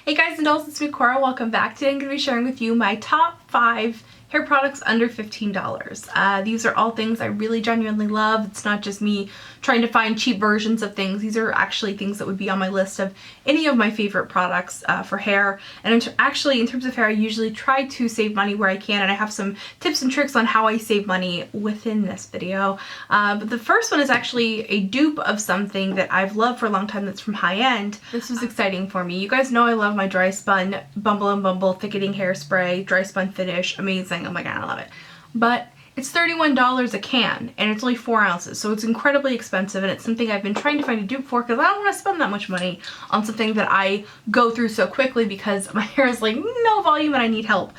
Hey guys and dolls, it's me Cora. Welcome back. Today I'm going to be sharing with you my top 5 hair products under $15. These are all things I really genuinely love. It's not just me trying to find cheap versions of things. These are actually things that would be on my list of any of my favorite products for hair. And in terms of hair, I usually try to save money where I can, and I have some tips and tricks on how I save money within this video. But the first one is actually a dupe of something that I've loved for a long time that's from high end. This was exciting for me. You guys know I love my dry spun Bumble & Bumble thickening hairspray, dry spun finish, amazing. Oh my god, I love it. But it's $31 a can, and it's only 4 ounces, so it's incredibly expensive, and it's something I've been trying to find a dupe for because I don't want to spend that much money on something that I go through so quickly because my hair is like no volume and I need help.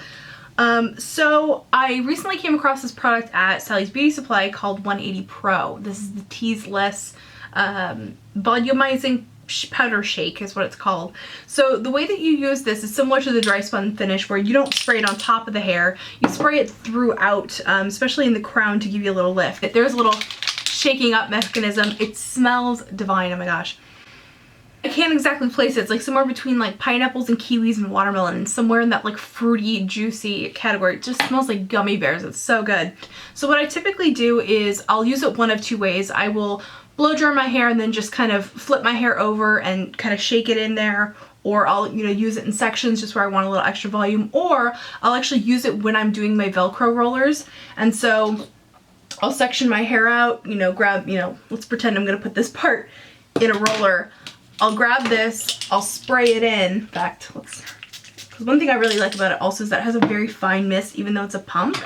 So I recently came across this product at Sally's Beauty Supply called 180 Pro. This is the teaseless volumizing powder shake is what it's called. So the way that you use this is similar to the dry spun finish, where you don't spray it on top of the hair, you spray it throughout, especially in the crown to give you a little lift. There's a little shaking up mechanism. It smells divine, oh my gosh. I can't exactly place it. It's like somewhere between like pineapples and kiwis and watermelon, and somewhere in that like fruity, juicy category. It just smells like gummy bears. It's so good. So what I typically do is I'll use it one of two ways. I will blow dry my hair and then just kind of flip my hair over and kind of shake it in there, or I'll use it in sections just where I want a little extra volume, or I'll actually use it when I'm doing my Velcro rollers. And so I'll section my hair out, grab, let's pretend I'm gonna put this part in a roller. I'll grab this, I'll spray it in. In fact, because one thing I really like about it also is that it has a very fine mist even though it's a pump.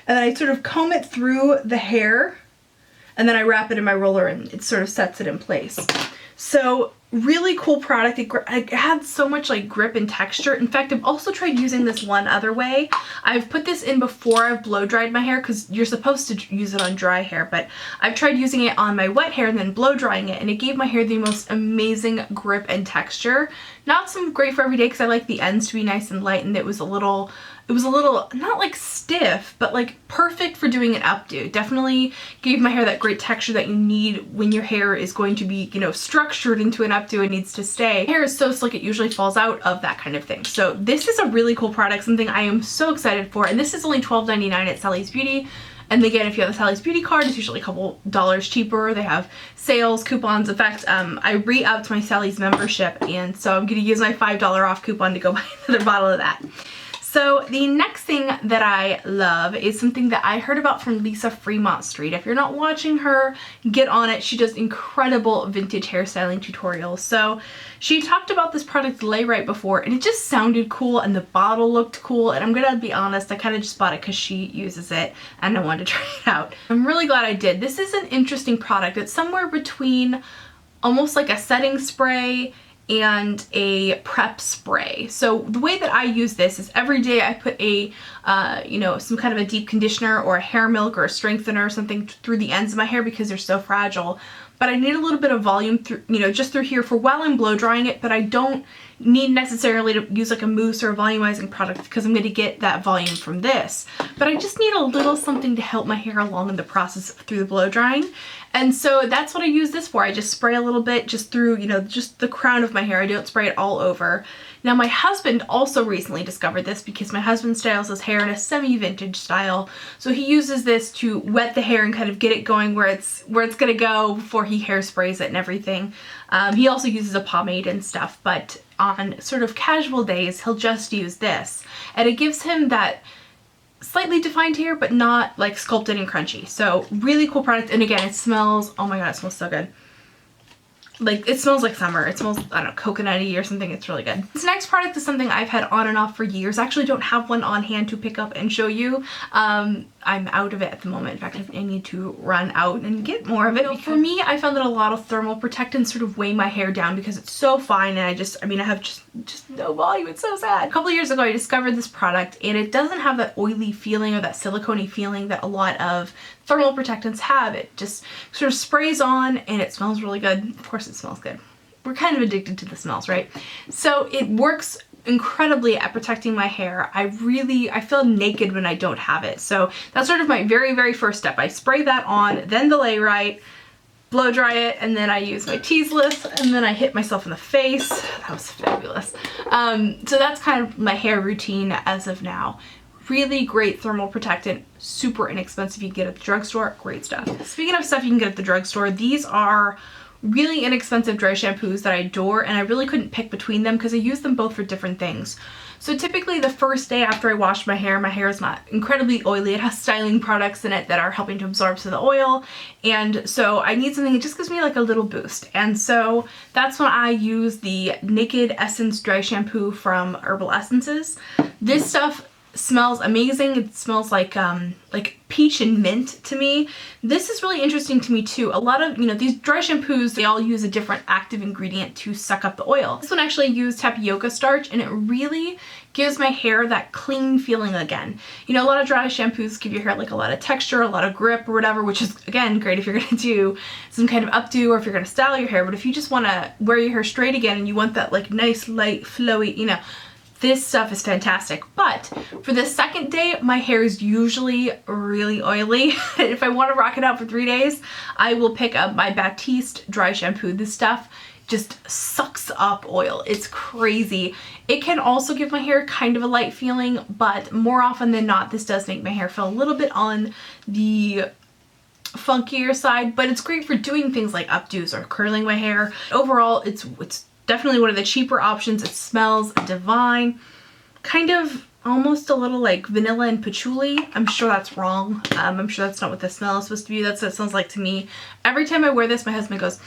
And then I sort of comb it through the hair, and then I wrap it in my roller and it sort of sets it in place. So really cool product. It had so much like grip and texture. In fact, I've also tried using this one other way. I've put this in before I've blow dried my hair because you're supposed to use it on dry hair, but I've tried using it on my wet hair and then blow drying it, and it gave my hair the most amazing grip and texture. Not some great for every day because I like the ends to be nice and light, and it was a little not like stiff, but like perfect for doing an updo. Definitely gave my hair that great texture that you need when your hair is going to be, structured into an updo and needs to stay. My hair is so slick it usually falls out of that kind of thing. So this is a really cool product, something I am so excited for, and this is only $12.99 at Sally's Beauty. And again, if you have a Sally's Beauty card, it's usually a couple dollars cheaper. They have sales, coupons. In fact, I re-upped my Sally's membership, and so I'm going to use my $5 off coupon to go buy another bottle of that. So the next thing that I love is something that I heard about from Lisa Fremont Street. If you're not watching her, get on it. She does incredible vintage hairstyling tutorials. So she talked about this product Lay Right before, and it just sounded cool and the bottle looked cool, and I'm gonna be honest, I kind of just bought it because she uses it and I wanted to try it out. I'm really glad I did. This is an interesting product. It's somewhere between almost like a setting spray and a prep spray. So the way that I use this is every day I put a, some kind of a deep conditioner or a hair milk or a strengthener or something through the ends of my hair because they're so fragile. But I need a little bit of volume through, just through here for while I'm blow drying it, but I don't need necessarily to use like a mousse or a volumizing product because I'm going to get that volume from this. But I just need a little something to help my hair along in the process through the blow drying. And so that's what I use this for. I just spray a little bit just through, just the crown of my hair. I don't spray it all over. Now my husband also recently discovered this because my husband styles his hair in a semi-vintage style. So he uses this to wet the hair and kind of get it going where it's gonna go before he hairsprays it and everything. He also uses a pomade and stuff, but on sort of casual days, he'll just use this. And it gives him that slightly defined hair, but not like sculpted and crunchy. So really cool product. And again, it smells, oh my god, it smells so good. Like, it smells like summer. It smells, I don't know, coconutty or something. It's really good. This next product is something I've had on and off for years. I actually don't have one on hand to pick up and show you. I'm out of it at the moment. In fact, I need to run out and get more of it. So for me, I found that a lot of thermal protectants sort of weigh my hair down because it's so fine, and I have just no volume. It's so sad. A couple of years ago, I discovered this product, and it doesn't have that oily feeling or that silicone-y feeling that a lot of thermal protectants have. It just sort of sprays on and it smells really good. Of course it smells good. We're kind of addicted to the smells, right? So it works incredibly at protecting my hair. I feel naked when I don't have it. So that's sort of my very, very first step. I spray that on, then the Lay Right, blow dry it, and then I use my teaseless, and then I hit myself in the face. That was fabulous. So that's kind of my hair routine as of now. Really great thermal protectant, super inexpensive. You can get at the drugstore, great stuff. Speaking of stuff you can get at the drugstore, these are really inexpensive dry shampoos that I adore, and I really couldn't pick between them because I use them both for different things. So typically the first day after I wash my hair is not incredibly oily. It has styling products in it that are helping to absorb some of the oil, and so I need something that just gives me like a little boost. And so that's when I use the Naked Essence Dry Shampoo from Herbal Essences. This stuff smells amazing. It smells like peach and mint to me. This is really interesting to me too. A lot of, these dry shampoos, they all use a different active ingredient to suck up the oil. This one actually used tapioca starch, and it really gives my hair that clean feeling again. A lot of dry shampoos give your hair like a lot of texture, a lot of grip or whatever, which is again great if you're gonna do some kind of updo or if you're gonna style your hair. But if you just wanna wear your hair straight again and you want that like nice, light, flowy, this stuff is fantastic. But for the second day, my hair is usually really oily. If I want to rock it out for 3 days, I will pick up my Batiste dry shampoo. This stuff just sucks up oil. It's crazy. It can also give my hair kind of a light feeling, but more often than not, this does make my hair feel a little bit on the funkier side, but it's great for doing things like updos or curling my hair. Overall, it's definitely one of the cheaper options. It smells divine, kind of almost a little like vanilla and patchouli. I'm sure that's wrong. I'm sure that's not what the smell is supposed to be. That's what it sounds like to me. Every time I wear this, my husband goes,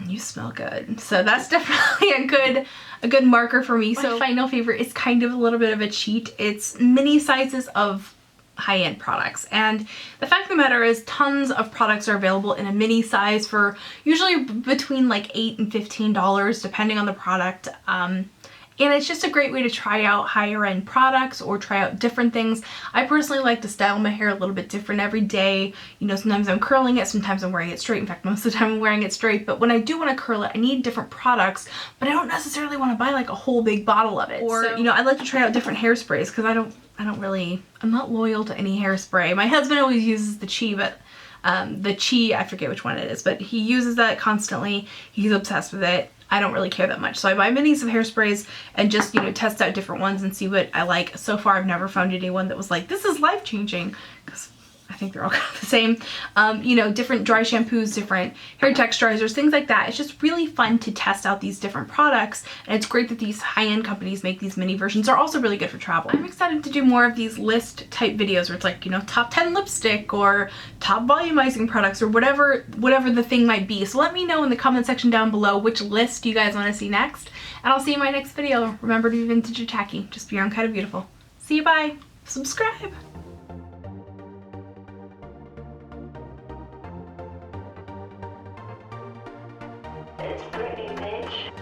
you smell good. So that's definitely a good marker for me. So my final favorite is kind of a little bit of a cheat. It's mini sizes of high-end products, and the fact of the matter is tons of products are available in a mini size for usually between like $8 and $15 depending on the product, and it's just a great way to try out higher end products or try out different things. I personally like to style my hair a little bit different every day. Sometimes I'm curling it, sometimes I'm wearing it straight. In fact, most of the time I'm wearing it straight, but when I do want to curl it, I need different products, but I don't necessarily want to buy like a whole big bottle of it. Or, I like to try out different hairsprays because I'm not loyal to any hairspray. My husband always uses the Chi, but the Chi, I forget which one it is, but he uses that constantly. He's obsessed with it. I don't really care that much. So I buy minis of hairsprays and just, test out different ones and see what I like. So far, I've never found anyone that was like, this is life-changing, because I think they're all kind of the same. Different dry shampoos, different hair texturizers, things like that. It's just really fun to test out these different products, and it's great that these high-end companies make these mini versions. They're also really good for travel. I'm excited to do more of these list type videos where it's like, top 10 lipstick or top volumizing products or whatever the thing might be. So let me know in the comment section down below which list you guys want to see next, and I'll see you in my next video. Remember to be Vintageortacky. Just be your own kind of beautiful. See you, bye. Subscribe. It's pretty, bitch.